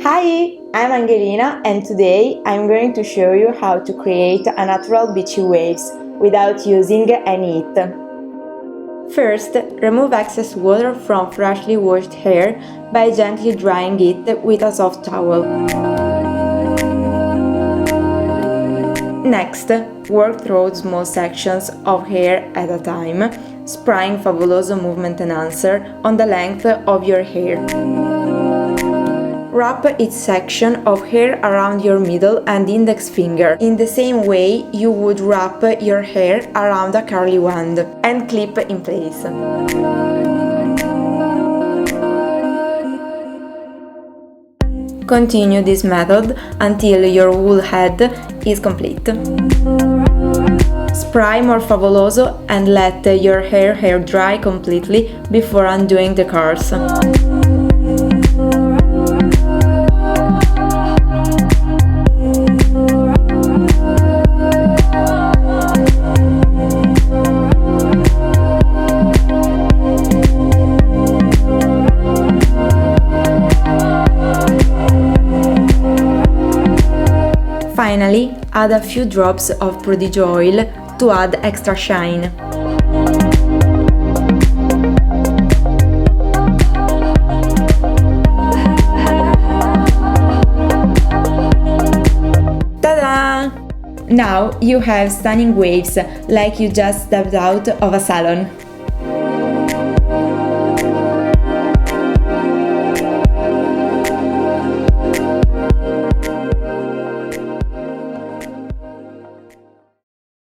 Hi, I'm Angelina and today I'm going to show you how to create a natural beachy waves without using any heat. First, remove excess water from freshly washed hair by gently drying it with a soft towel. Next, work through small sections of hair at a time, spraying Fabuloso Movement Enhancer on the length of your hair. Wrap each section of hair around your middle and index finger, in the same way you would wrap your hair around a curly wand, and clip in place. Continue this method until your wool head is complete. Spray more Fabuloso and let your hair dry completely before undoing the curls. Finally, add a few drops of Prodigy oil to add extra shine. Ta-da! Now you have stunning waves, like you just stepped out of a salon.